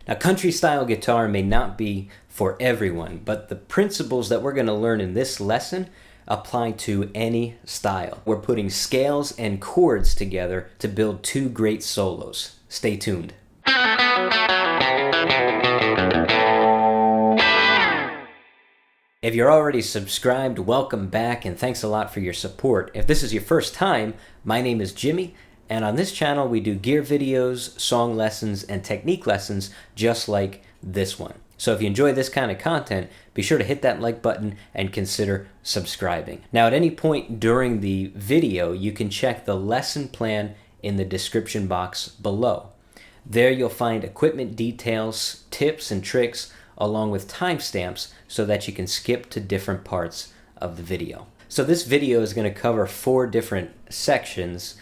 Now, country style guitar may not be for everyone, but the principles that we're going to learn in this lesson apply to any style. We're putting scales and chords together to build two great solos. Stay tuned. If you're already subscribed, welcome back, and thanks a lot for your support. If this is your first time, my name is Jimmy, and on this channel we do gear videos, song lessons, and technique lessons just like this one. So if you enjoy this kind of content, be sure to hit that like button and consider subscribing. Now, at any point during the video, you can check the lesson plan in the description box below. There you'll find equipment details, tips and tricks, along with timestamps so that you can skip to different parts of the video. So this video is going to cover 4 different sections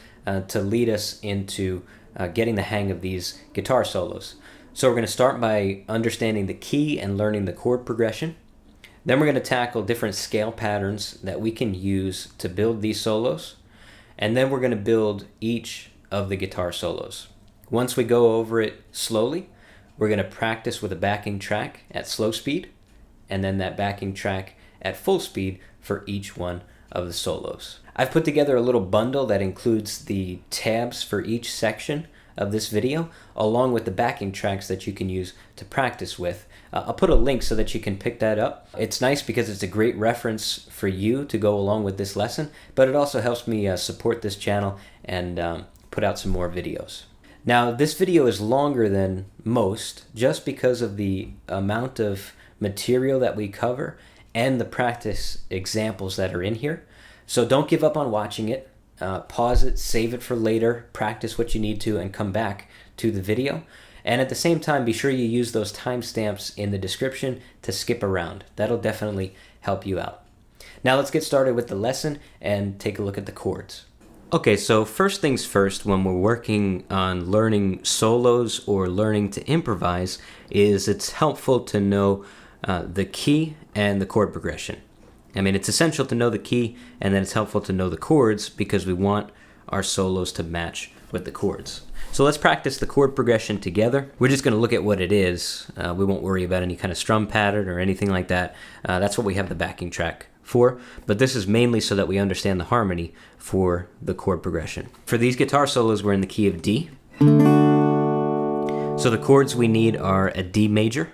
to lead us into getting the hang of these guitar solos. So we're going to start by understanding the key and learning the chord progression. Then we're going to tackle different scale patterns that we can use to build these solos. And then we're going to build each of the guitar solos. Once we go over it slowly, we're going to practice with a backing track at slow speed, and then that backing track at full speed for each one of the solos. I've put together a little bundle that includes the tabs for each section of this video, along with the backing tracks that you can use to practice with. I'll put a link so that you can pick that up. It's nice because it's a great reference for you to go along with this lesson, but it also helps me support this channel and put out some more videos. Now, this video is longer than most just because of the amount of material that we cover and the practice examples that are in here. So don't give up on watching it. Pause it, save it for later, practice what you need to, and come back to the video. And at the same time, be sure you use those timestamps in the description to skip around. That'll definitely help you out. Now let's get started with the lesson and take a look at the chords. Okay, so first things first, when we're working on learning solos or learning to improvise, is it's helpful to know the key and the chord progression. I mean, it's essential to know the key, and then it's helpful to know the chords because we want our solos to match with the chords. So let's practice the chord progression together. We're just going to look at what it is. We won't worry about any kind of strum pattern or anything like that. That's what we have the backing track for, but this is mainly so that we understand the harmony for the chord progression. For these guitar solos, we're in the key of D. So the chords we need are a D major,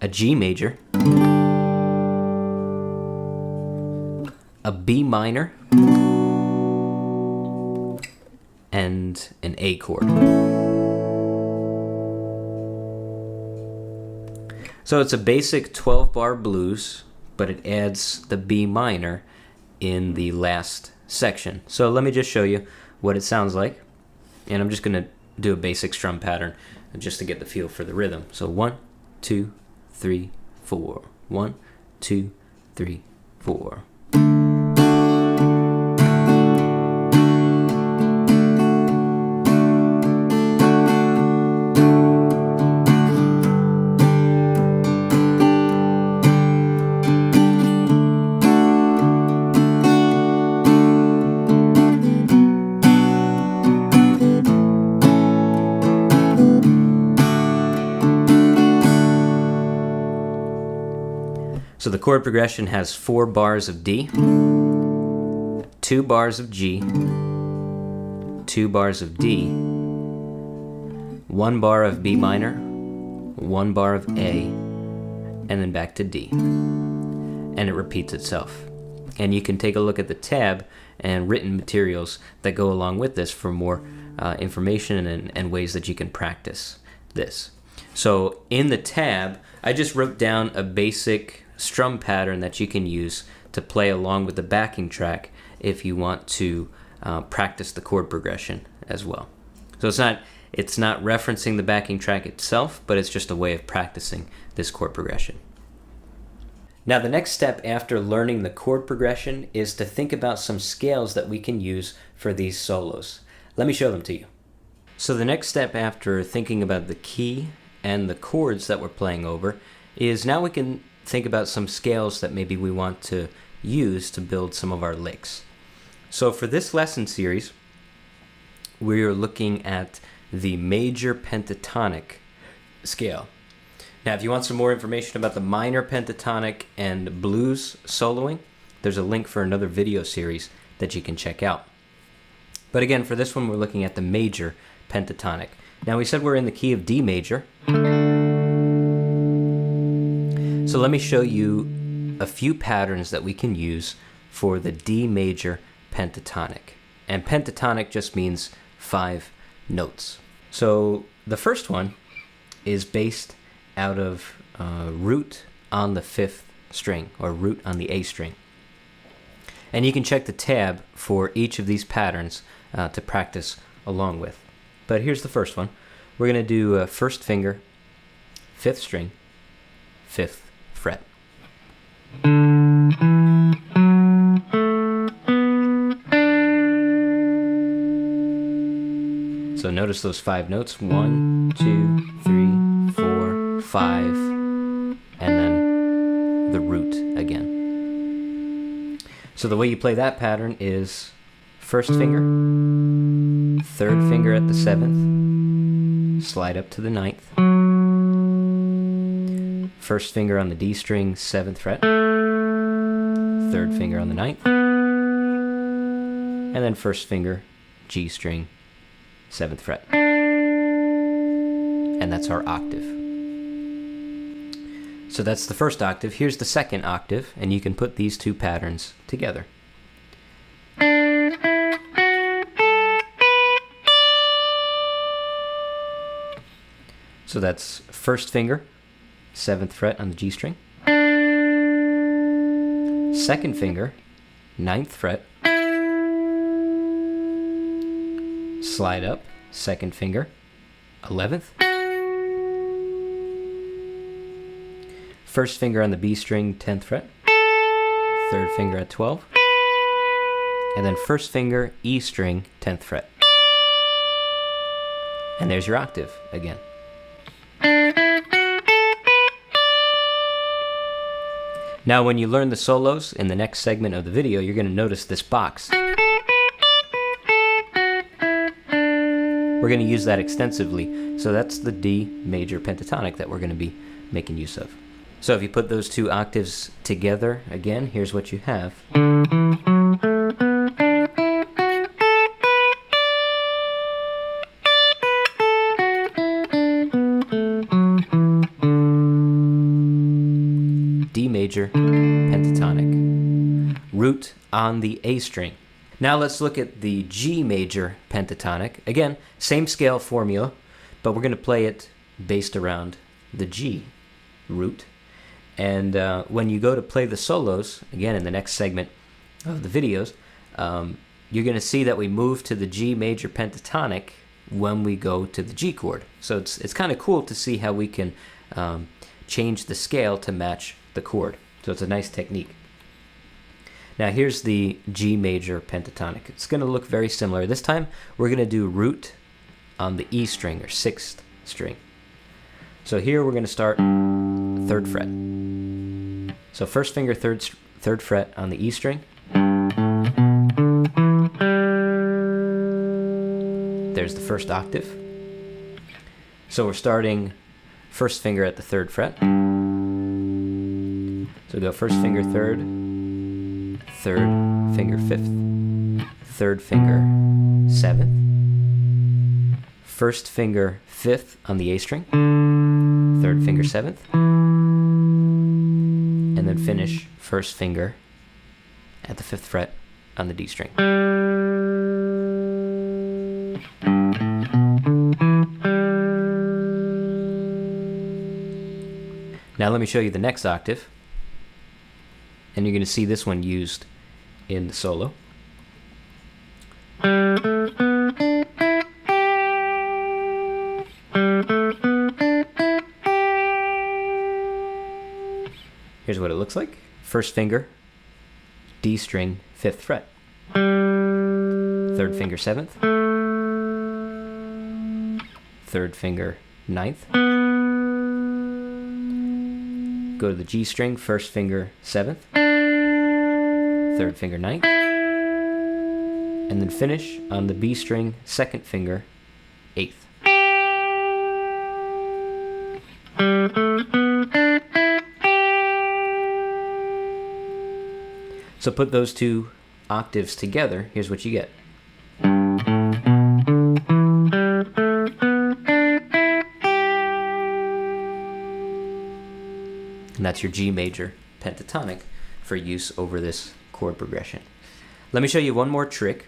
a G major, a B minor, and an A chord. So it's a basic 12-bar blues, but it adds the B minor in the last section. So let me just show you what it sounds like. And I'm just going to do a basic strum pattern just to get the feel for the rhythm. So 1, 2, 3, 4. 1, 2, 3, 4. So the chord progression has 4 bars of D, 2 bars of G, 2 bars of D, 1 bar of B minor, 1 bar of A, and then back to D. And it repeats itself. And you can take a look at the tab and written materials that go along with this for more information and ways that you can practice this. So in the tab, I just wrote down a basic strum pattern that you can use to play along with the backing track if you want to practice the chord progression as well. So it's not referencing the backing track itself, but it's just a way of practicing this chord progression. Now the next step after learning the chord progression is to think about some scales that we can use for these solos. Let me show them to you. So the next step after thinking about the key and the chords that we're playing over is now we can think about some scales that maybe we want to use to build some of our licks. So for this lesson series, we're looking at the major pentatonic scale. Now, if you want some more information about the minor pentatonic and blues soloing, there's a link for another video series that you can check out. But again, for this one, we're looking at the major pentatonic. Now, we said we're in the key of D major. So let me show you a few patterns that we can use for the D major pentatonic. And pentatonic just means 5 notes. So the first one is based out of root on the 5th string, or root on the A string. And you can check the tab for each of these patterns to practice along with. But here's the first one. We're going to do first finger, 5th string, 5th fret. So notice those 5 notes, 1, 2, 3, 4, 5, and then the root again. So the way you play that pattern is first finger, 3rd finger at the 7th, slide up to the 9th, 1st finger on the D string, 7th fret, 3rd finger on the 9th, and then 1st finger, G string, 7th fret. And that's our octave. So that's the first octave. Here's the second octave, and you can put these two patterns together. So that's first finger, 7th fret on the G string. Second finger, 9th fret. Slide up, 2nd finger, 11th. First finger on the B string, 10th fret. 3rd finger at 12. And then first finger, E string, 10th fret. And there's your octave again. Now, when you learn the solos in the next segment of the video, you're going to notice this box. We're going to use that extensively. So that's the D major pentatonic that we're going to be making use of. So if you put those two octaves together, again, here's what you have. D major pentatonic. Root on the A string. Now let's look at the G major pentatonic. Again, same scale formula, but we're going to play it based around the G root. And when you go to play the solos, again in the next segment of the videos, you're going to see that we move to the G major pentatonic when we go to the G chord. So it's kind of cool to see how we can change the scale to match the chord. So it's a nice technique. Now here's the G major pentatonic. It's going to look very similar. This time we're going to do root on the E string, or 6th string. So here we're going to start 3rd fret. So first finger, 3rd fret on the E string. There's the first octave. So we're starting first finger at the 3rd fret. So we go first finger 3rd, 3rd finger 5th, 3rd finger 7th, first finger 5th on the A string, 3rd finger 7th, and then finish first finger at the 5th fret on the D string. Now let me show you the next octave, and you're going to see this one used in the solo. Here's what it looks like. First finger, D string, 5th fret. 3rd finger 7th. 3rd finger 9th. Go to the G string, first finger 7th. 3rd finger 9th. And then finish on the B string, 2nd finger 8th. So put those two octaves together, here's what you get. And that's your G major pentatonic for use over this chord progression. Let me show you one more trick,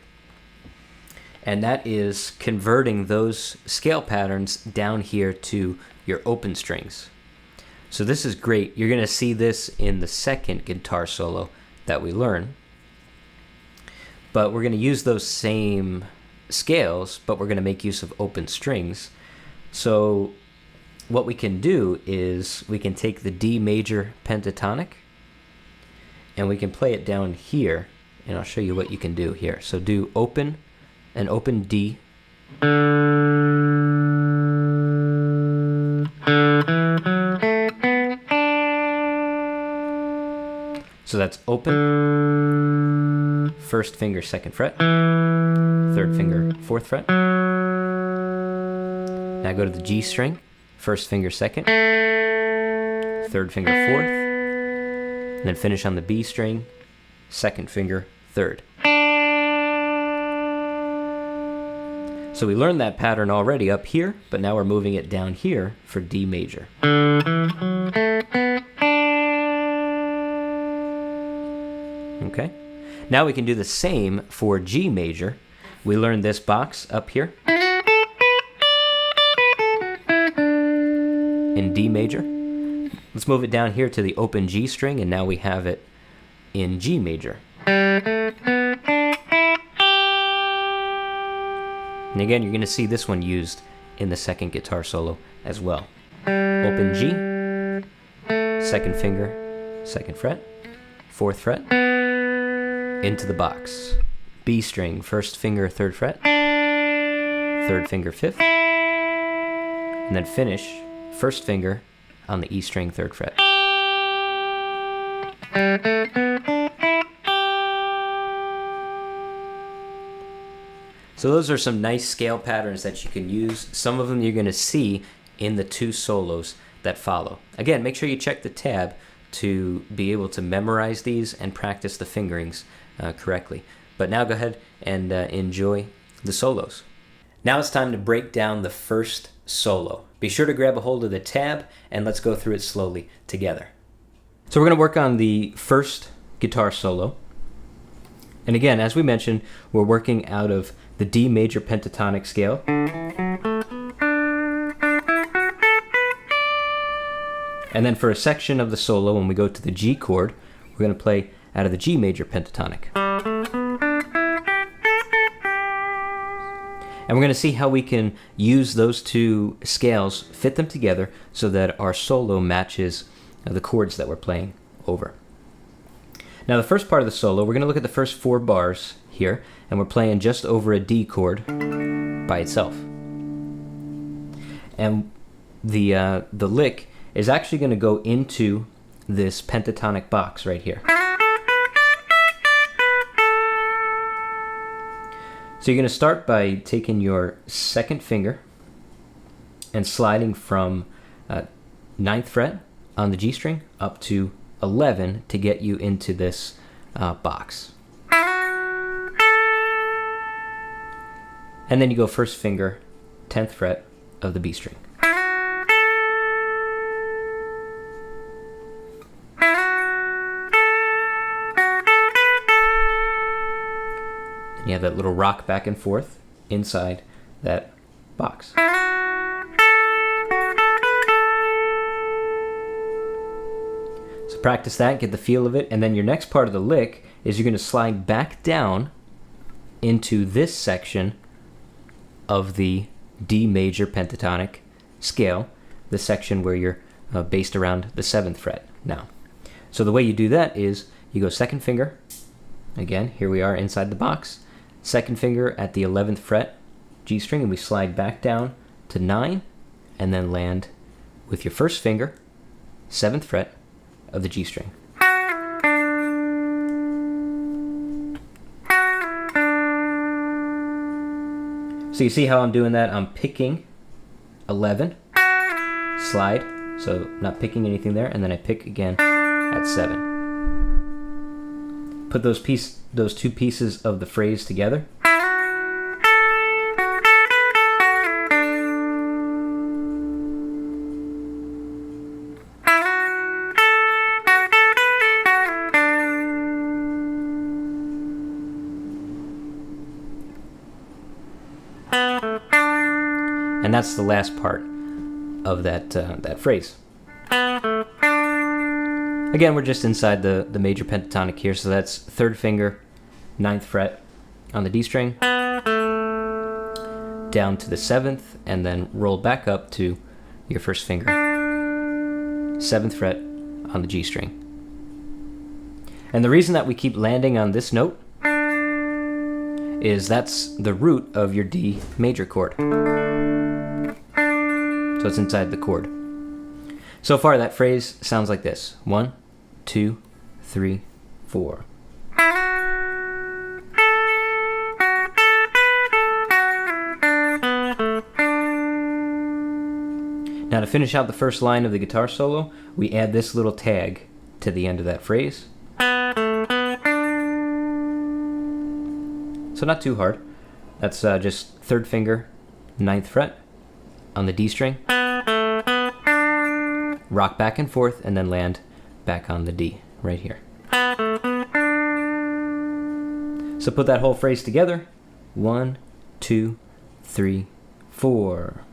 and that is converting those scale patterns down here to your open strings. So this is great. You're going to see this in the second guitar solo that we learn. But we're going to use those same scales, but we're going to make use of open strings. So what we can do is we can take the D major pentatonic and we can play it down here, and I'll show you what you can do here. So do open, an open D, so that's open, first finger, second fret, third finger, fourth fret. Now go to the G string, first finger, second, third finger, fourth, and then finish on the B string, second finger, third. So we learned that pattern already up here, but now we're moving it down here for D major. Okay. Now we can do the same for G major. We learned this box up here in D major. Let's move it down here to the open G string, and now we have it in G major. And again, you're going to see this one used in the second guitar solo as well. Open G, second finger, second fret, fourth fret, into the box. B string, first finger, third fret, third finger, fifth, and then finish first finger on the E string, third fret. So those are some nice scale patterns that you can use. Some of them you're going to see in the two solos that follow. Again, make sure you check the tab to be able to memorize these and practice the fingerings correctly. But now go ahead and enjoy the solos. Now it's time to break down the first solo. Be sure to grab a hold of the tab and let's go through it slowly together. So we're going to work on the first guitar solo. And again, as we mentioned, we're working out of the D major pentatonic scale. And then for a section of the solo, when we go to the G chord, we're going to play out of the G major pentatonic. And we're going to see how we can use those two scales, fit them together so that our solo matches the chords that we're playing over. Now the first part of the solo, we're going to look at the first 4 bars here, and we're playing just over a D chord by itself. And the lick is actually going to go into this pentatonic box right here. So you're going to start by taking your second finger and sliding from 9th fret on the G string up to 11 to get you into this box. And then you go first finger, 10th fret of the B string. And you have that little rock back and forth inside that box. So practice that, get the feel of it, and then your next part of the lick is you're going to slide back down into this section of the D major pentatonic scale, the section where you're based around the 7th fret now. So the way you do that is you go second finger, again, here we are inside the box, second finger at the 11th fret G string, and we slide back down to 9 and then land with your first finger, 7th fret of the G string. So you see how I'm doing that? I'm picking 11, slide, so not picking anything there, and then I pick again at 7. put those two pieces of the phrase together. And that's the last part of that phrase. Again, we're just inside the major pentatonic here, so that's 3rd finger, 9th fret on the D string, down to the 7th, and then roll back up to your 1st finger, 7th fret on the G string. And the reason that we keep landing on this note is that's the root of your D major chord. So it's inside the chord. So far, that phrase sounds like this. 1, 2, 3, 4. Now, to finish out the first line of the guitar solo, we add this little tag to the end of that phrase. So not too hard. That's just 3rd finger, 9th fret on the D string. Rock back and forth, and then land back on the D, right here. So put that whole phrase together. 1, 2, 3, 4.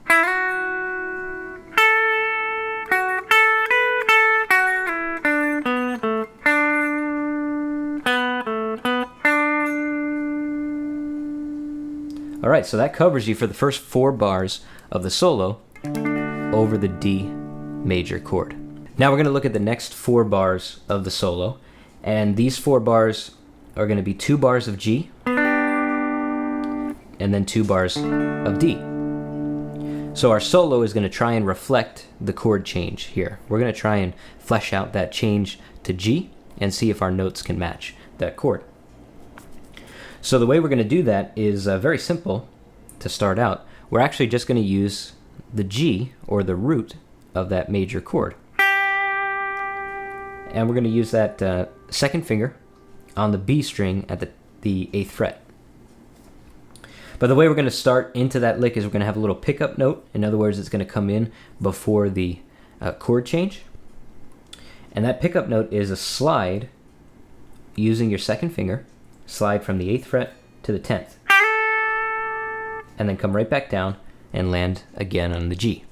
All right, so that covers you for the first 4 bars of the solo over the D major chord. Now we're going to look at the next 4 bars of the solo, and these 4 bars are going to be 2 bars of G and then 2 bars of D. So our solo is going to try and reflect the chord change here. We're going to try and flesh out that change to G and see if our notes can match that chord. So the way we're going to do that is very simple to start out. We're actually just going to use the G, or the root of that major chord. And we're going to use that 2nd finger on the B string at the 8th fret. But the way we're going to start into that lick is we're going to have a little pickup note. In other words, it's going to come in before the chord change. And that pickup note is a slide using your 2nd finger, slide from the 8th fret to the 10th. And then come right back down and land again on the G.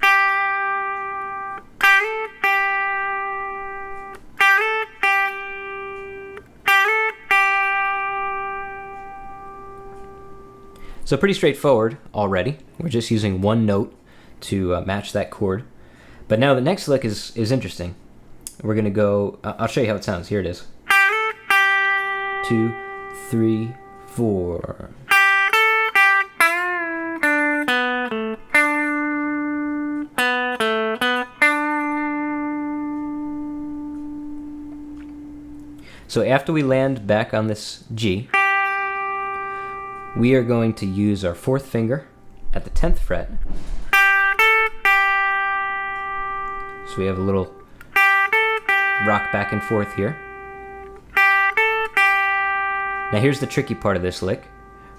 So pretty straightforward already. We're just using one note to match that chord. But now the next lick is interesting. We're going to go, I'll show you how it sounds. Here it is. 2, 3, 4. So after we land back on this G, we are going to use our 4th finger at the 10th fret. So we have a little rock back and forth here. Now here's the tricky part of this lick.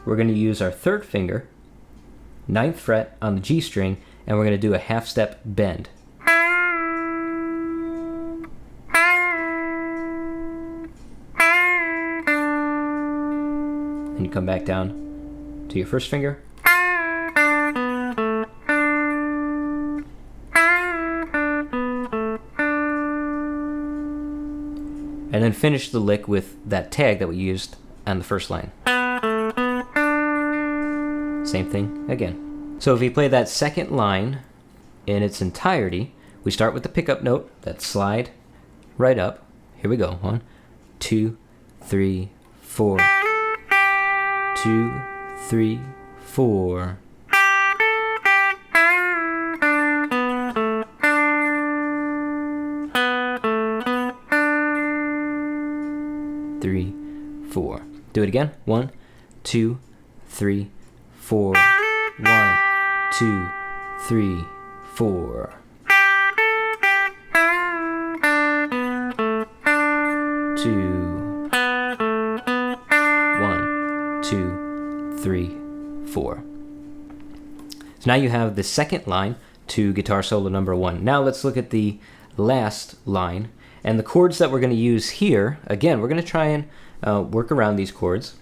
We're going to use our 3rd finger, 9th fret on the G string, and we're going to do a half step bend. And you come back down to your 1st finger. And then finish the lick with that tag that we used on the first line. Same thing again. So if we play that second line in its entirety, we start with the pickup note, that slide right up. Here we go. 1, 2, 3, 4. 2, 3, 4. Three, 4. Do it again. 1, 2, 3, 4. 1, 2, 3, 4. 2. 2, 3, 4. So now you have the second line to guitar solo number 1. Now let's look at the last line. And the chords that we're going to use here, again, we're going to try and work around these chords,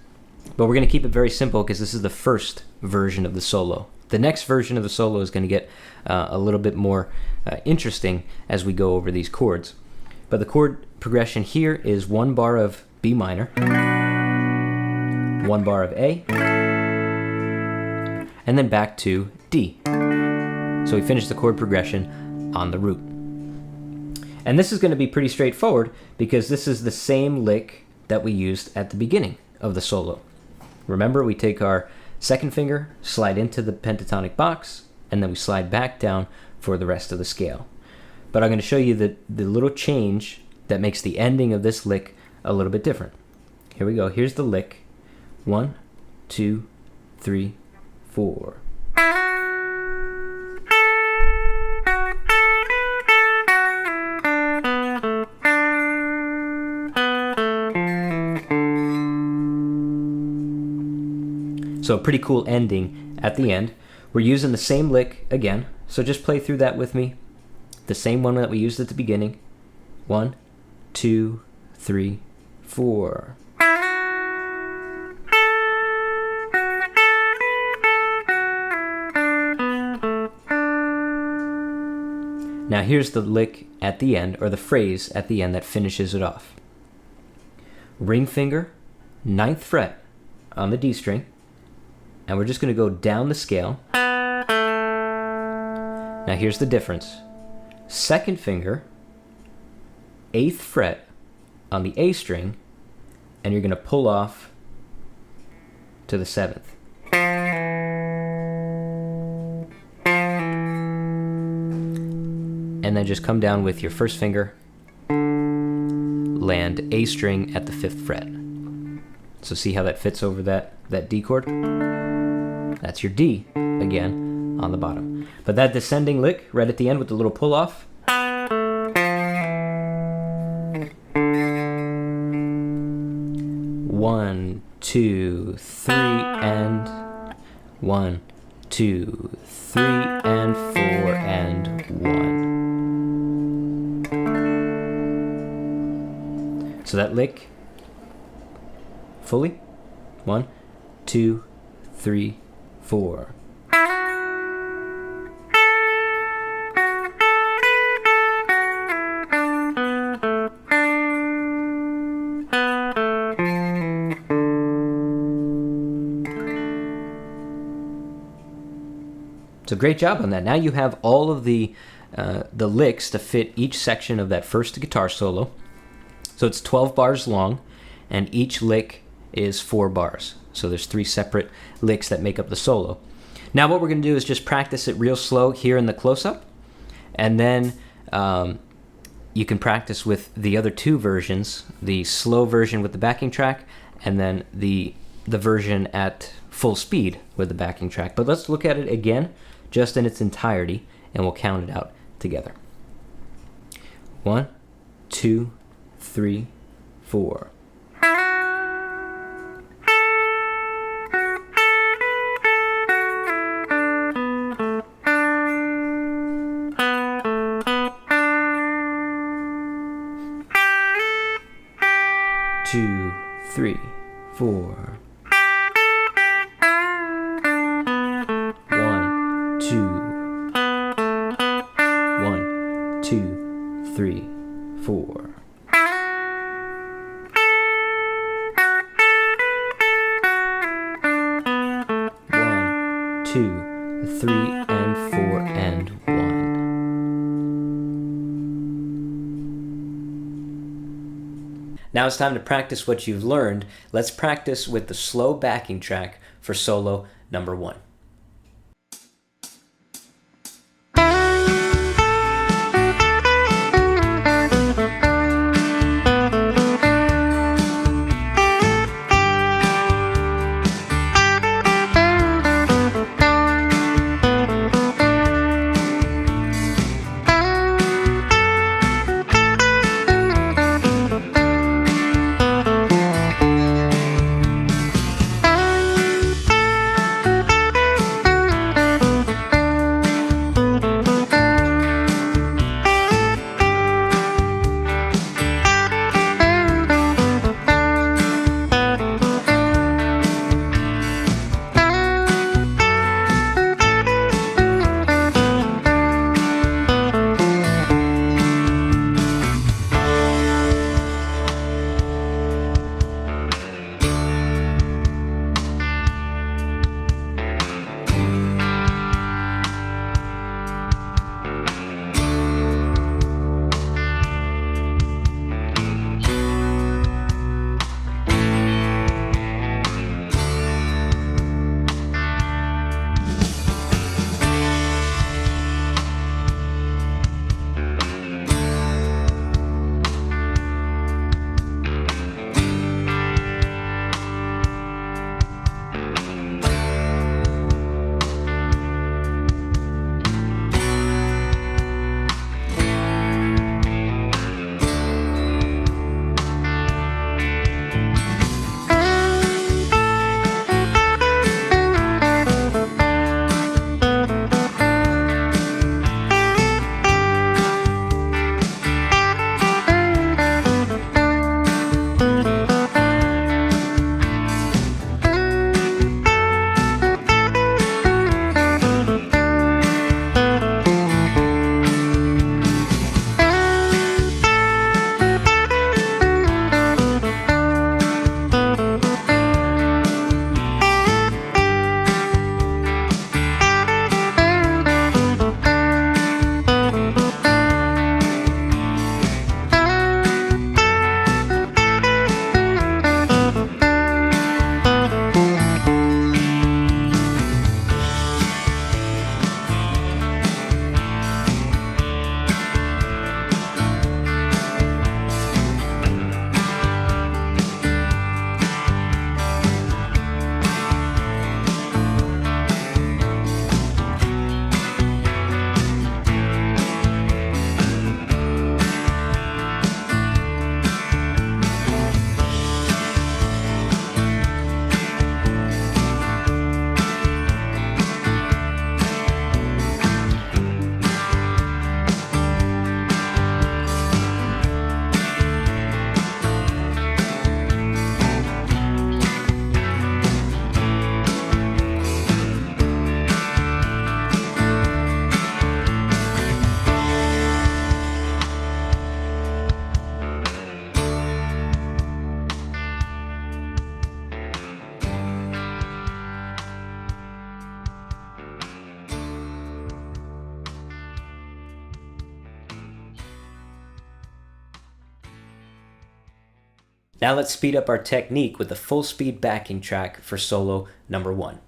but we're going to keep it very simple because this is the first version of the solo. The next version of the solo is going to get a little bit more interesting as we go over these chords. But the chord progression here is 1 bar of B minor, 1 bar of A, and then back to D. So we finish the chord progression on the root. And this is going to be pretty straightforward because this is the same lick that we used at the beginning of the solo. Remember, we take our second finger, slide into the pentatonic box, and then we slide back down for the rest of the scale. But I'm going to show you the little change that makes the ending of this lick a little bit different. Here we go. Here's the lick. 1, 2, 3, 4. So a pretty cool ending at the end. We're using the same lick again, so just play through that with me. The same one that we used at the beginning. 1, 2, 3, 4. Now here's the lick at the end, or the phrase at the end that finishes it off. Ring finger, 9th fret on the D string, and we're just going to go down the scale. Now here's the difference. 2nd finger, 8th fret on the A string, and you're going to pull off to the 7th. And then just come down with your 1st finger, land A string at the 5th fret. So see how that fits over that D chord? That's your D, again, on the bottom. But that descending lick right at the end with the little pull off, one, 2, 3, and 1, 2, 3, and 4, and 1. So that lick fully, 1, 2, 3, 4. So great job on that. Now you have all of the licks to fit each section of that first guitar solo. So it's 12 bars long, and each lick is 4 bars. So there's 3 separate licks that make up the solo. Now what we're going to do is just practice it real slow here in the close-up, and then you can practice with the other 2 versions, the slow version with the backing track, and then the version at full speed with the backing track. But let's look at it again, just in its entirety, and we'll count it out together. 1, 2, 3, 4. Two, 3, 4. 1, 2. 1, 2, 3, 4. 1, 2, 3, and 4, and 1. Now it's time to practice what you've learned. Let's practice with the slow backing track for solo number 1. Now let's speed up our technique with the full speed backing track for solo number 1.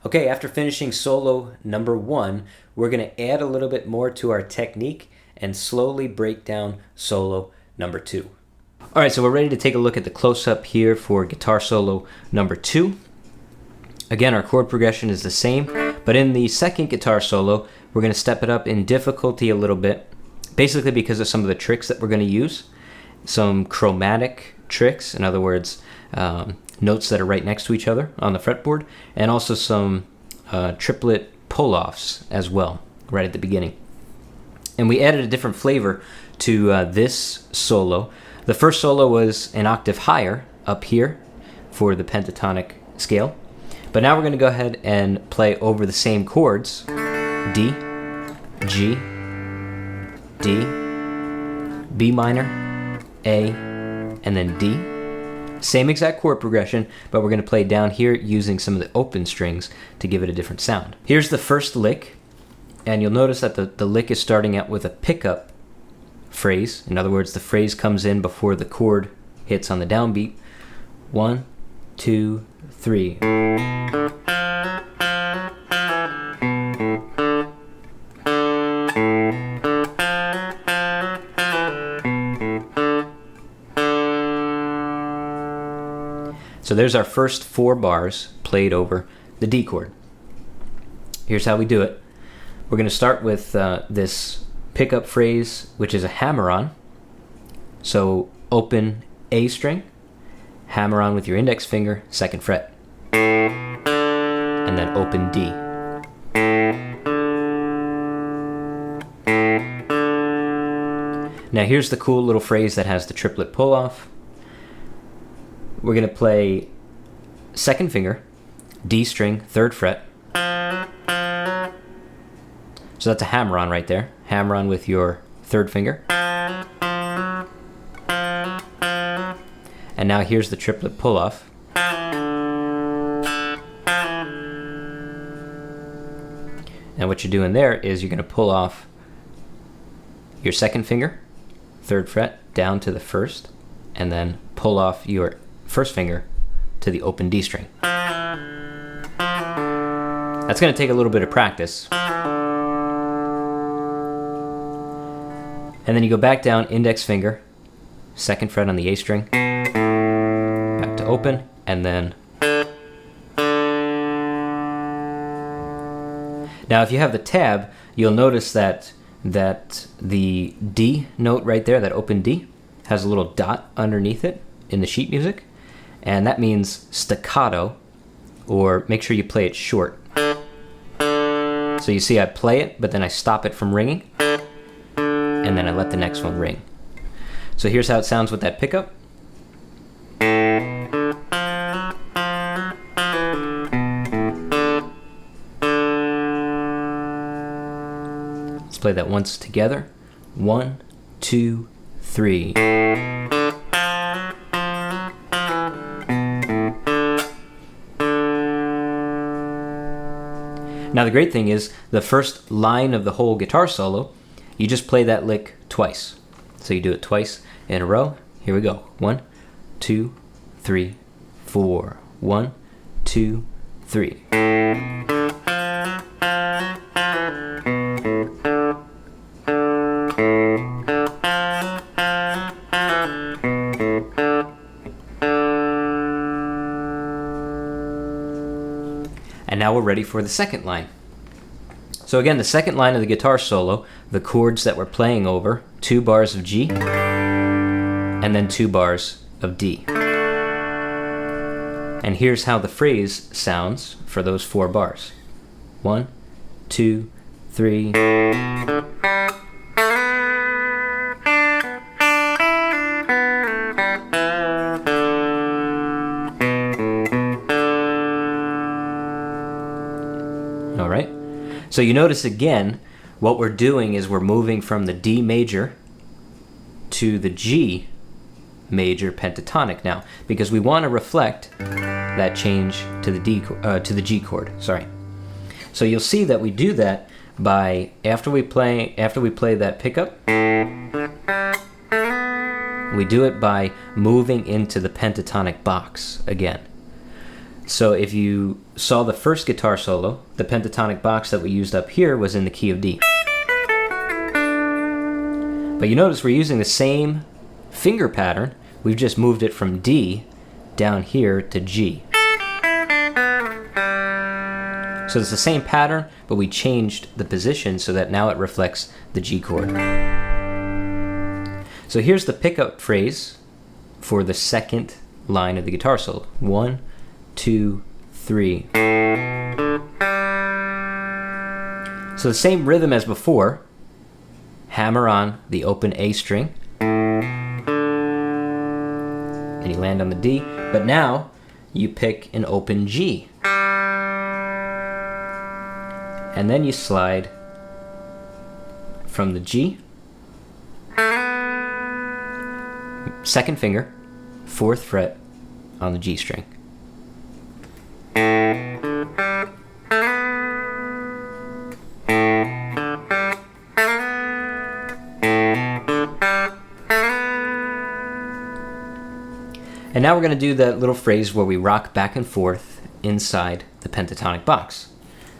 Okay, after finishing solo number 1, we're going to add a little bit more to our technique and slowly break down solo number 2. All right, so we're ready to take a look at the close-up here for guitar solo number 2. Again, our chord progression is the same, but in the second guitar solo, we're going to step it up in difficulty a little bit, basically because of some of the tricks that we're going to use. Some chromatic tricks, in other words, notes that are right next to each other on the fretboard, and also some triplet pull-offs as well, right at the beginning. And we added a different flavor to this solo. The first solo was an octave higher up here for the pentatonic scale, but now we're going to go ahead and play over the same chords: D, G, D, B minor, A, and then D. Same exact chord progression, but we're going to play down here using some of the open strings to give it a different sound. Here's the first lick, and you'll notice that the lick is starting out with a pickup phrase. In other words, the phrase comes in before the chord hits on the downbeat. 1, 2, 3. So there's our first 4 bars played over the D chord. Here's how we do it. We're going to start with this pickup phrase, which is a hammer-on. So open A string, hammer on with your index finger, 2nd fret, and then open D. Now here's the cool little phrase that has the triplet pull-off. We're going to play 2nd finger, D string, 3rd fret. So that's a hammer-on right there. Hammer on with your 3rd finger. And now here's the triplet pull-off. And what you're doing there is you're going to pull off your second finger, 3rd fret, down to the 1st, and then pull off your 1st finger to the open D string. That's going to take a little bit of practice. And then you go back down, index finger, 2nd fret on the A string, back to open, and then. Now if you have the tab, you'll notice that the D note right there, that open D, has a little dot underneath it in the sheet music, and that means staccato, or make sure you play it short. So you see I play it, but then I stop it from ringing, and then I let the next one ring. So here's how it sounds with that pickup. Let's play that once together. 1, 2, 3. Now the great thing is, the first line of the whole guitar solo, you just play that lick twice. So you do it twice in a row. Here we go. 1, 2, 3, 4. 1, 2, 3. And now we're ready for the second line. So again, the second line of the guitar solo, the chords that we're playing over, 2 bars of G, and then 2 bars of D. And here's how the phrase sounds for those 4 bars. 1, 2, 3. All right. So you notice again, what we're doing is we're moving from the D major to the G major pentatonic now, because we want to reflect that change to the G chord. Sorry. So you'll see that we do that by after we play that pickup, we do it by moving into the pentatonic box again. So if you saw the first guitar solo, the pentatonic box that we used up here was in the key of D. But you notice we're using the same finger pattern, we've just moved it from D down here to G. So it's the same pattern, but we changed the position so that now it reflects the G chord. So here's the pickup phrase for the second line of the guitar solo. 1, 2, 3. So the same rhythm as before. Hammer on the open A string, and you land on the D, but now you pick an open G, and then you slide from the G, 2nd finger, 4th fret on the G string. And now we're going to do that little phrase where we rock back and forth inside the pentatonic box.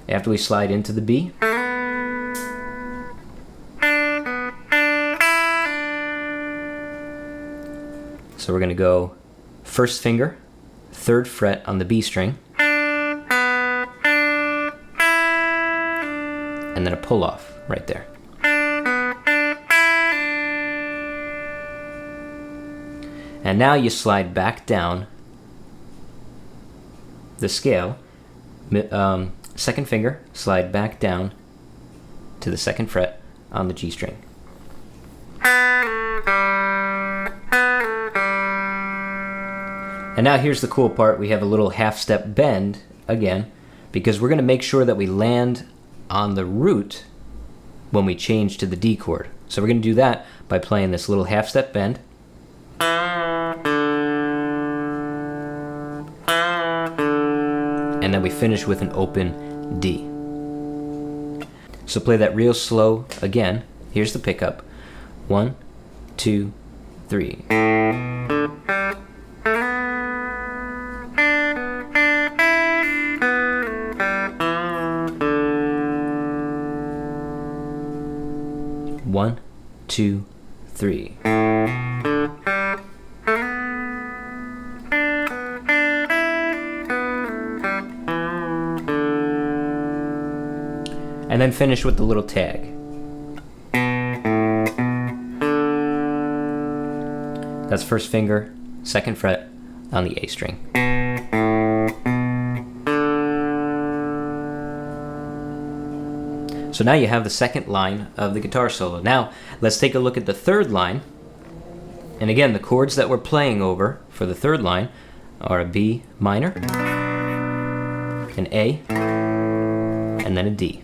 After we slide into the B, so we're going to go 1st finger, 3rd fret on the B string, and then a pull off right there. And now you slide back down the scale, 2nd finger, slide back down to the 2nd fret on the G string. And now here's the cool part, we have a little half-step bend again, because we're going to make sure that we land on the root when we change to the D chord. So we're going to do that by playing this little half-step bend. And then we finish with an open D. So play that real slow again. Here's the pickup. 1, 2, 3. One, two, three. And then finish with the little tag. That's first finger, second fret on the A string. So now you have the second line of the guitar solo. Now let's take a look at the third line. And again, the chords that we're playing over for the third line are a B minor, an A, and then a D.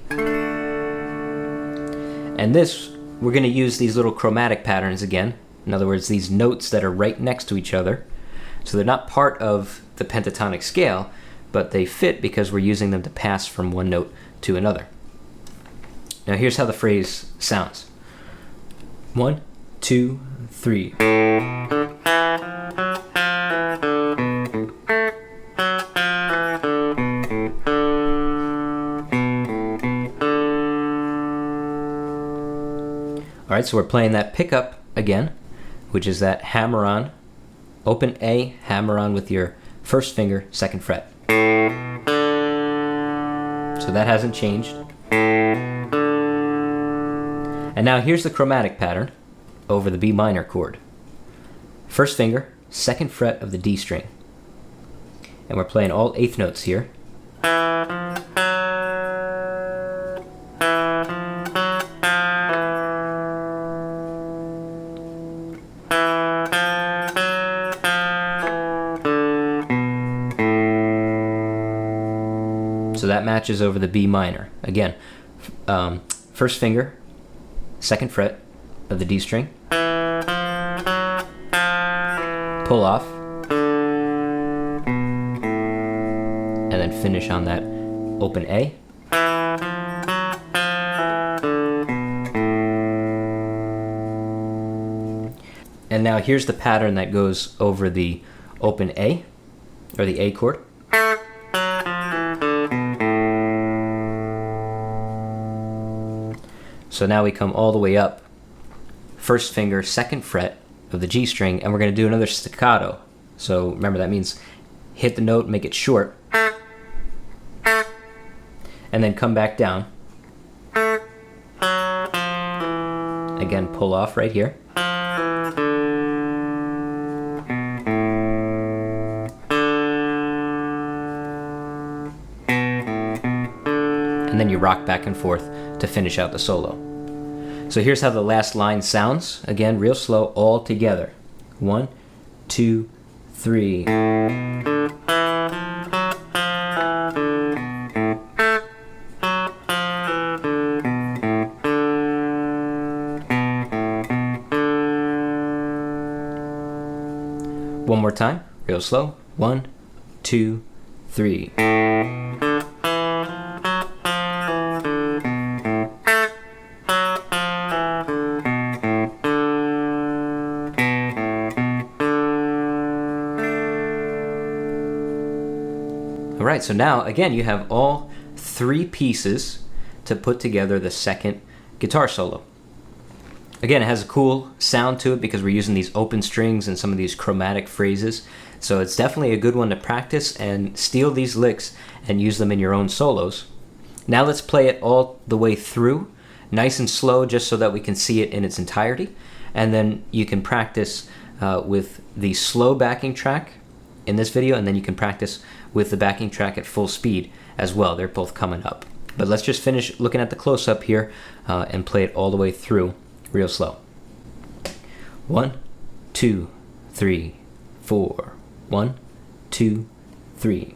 And this, we're going to use these little chromatic patterns again. In other words, these notes that are right next to each other. So they're not part of the pentatonic scale, but they fit because we're using them to pass from one note to another. Now here's how the phrase sounds. 1, 2, 3. Alright, so we're playing that pickup again, which is that hammer on, open A, hammer on with your first finger, second fret. So that hasn't changed. And now here's the chromatic pattern over the B minor chord. First finger, second fret of the D string. And we're playing all eighth notes here. So that matches over the B minor. Again, first finger, second fret of the D string, pull off, and then finish on that open A. And now here's the pattern that goes over the open A, or the A chord. So now we come all the way up, first finger, second fret of the G string, and we're going to do another staccato. So remember, that means hit the note, make it short, and then come back down. Again, pull off right here. And then you rock back and forth to finish out the solo. So here's how the last line sounds. Again, real slow, all together. 1, 2, 3. One more time, real slow. 1, 2, 3. Alright, so now, again, you have all three pieces to put together the second guitar solo. Again, it has a cool sound to it because we're using these open strings and some of these chromatic phrases. So it's definitely a good one to practice and steal these licks and use them in your own solos. Now let's play it all the way through, nice and slow, just so that we can see it in its entirety. And then you can practice with the slow backing track in this video, and then you can practice with the backing track at full speed as well. They're both coming up. But let's just finish looking at the close-up here and play it all the way through real slow. 1, 2, 3, 4. 1, 2, 3.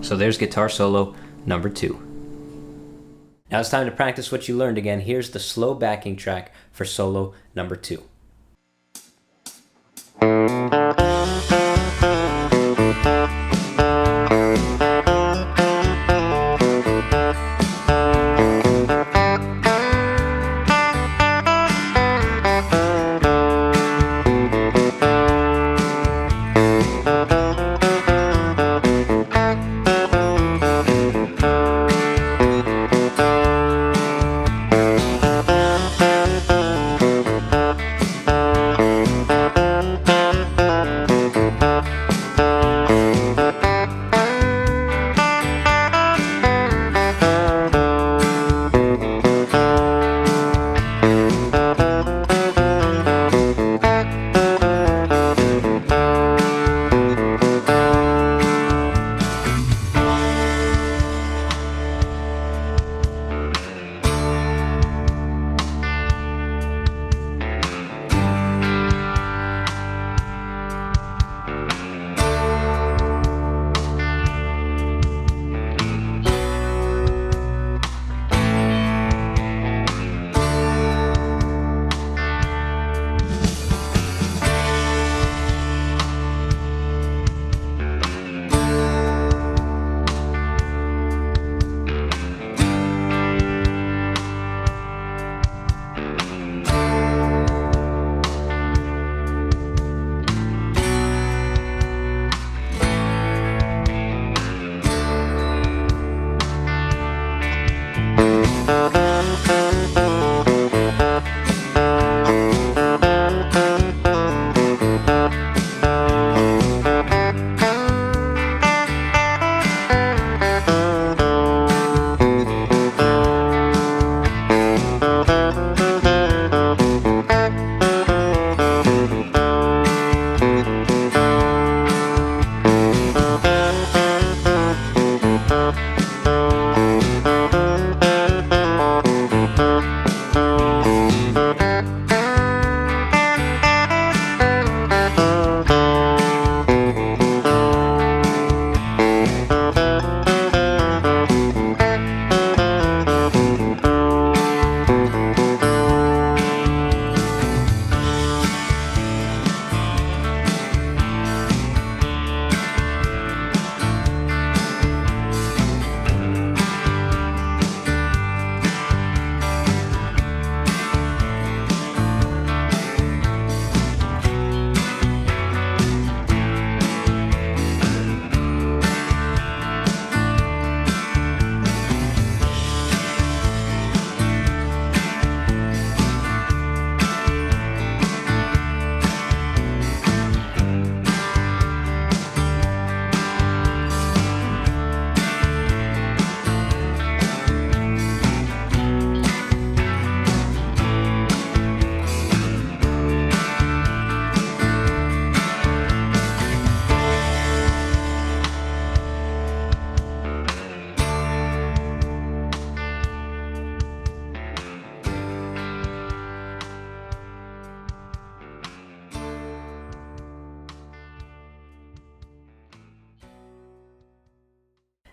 So there's guitar solo number 2. Now it's time to practice what you learned again. Here's the slow backing track for solo number 2.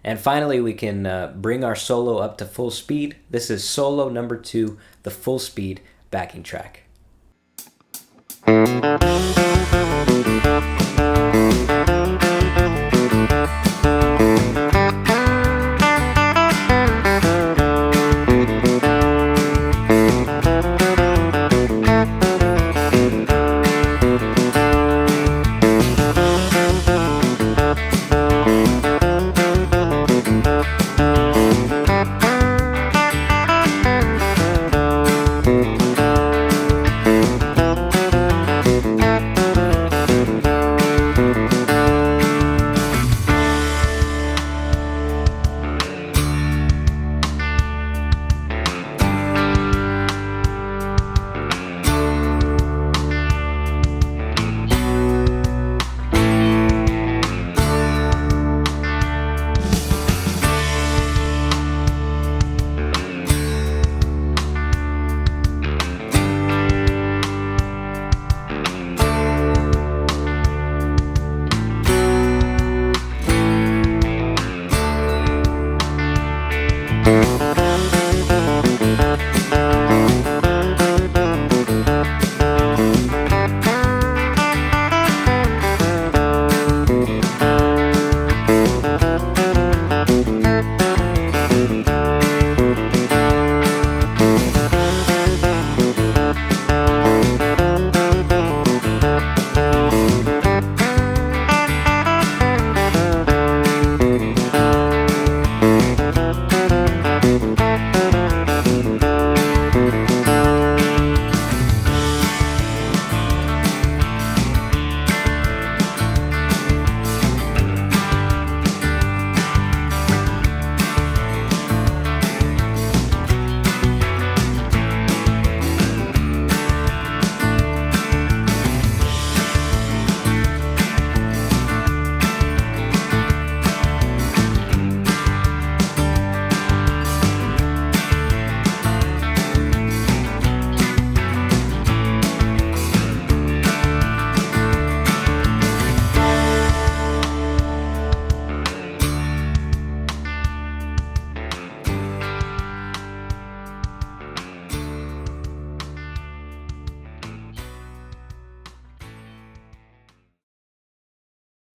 And finally, we can bring our solo up to full speed. This is solo number 2, the full speed backing track.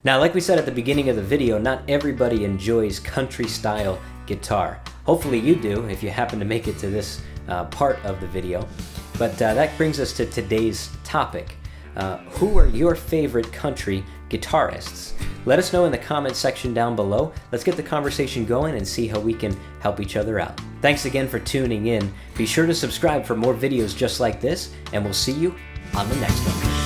Now, like we said at the beginning of the video, not everybody enjoys country-style guitar. Hopefully you do, if you happen to make it to this part of the video. But that brings us to today's topic. Who are your favorite country guitarists? Let us know in the comment section down below. Let's get the conversation going and see how we can help each other out. Thanks again for tuning in. Be sure to subscribe for more videos just like this, and we'll see you on the next one.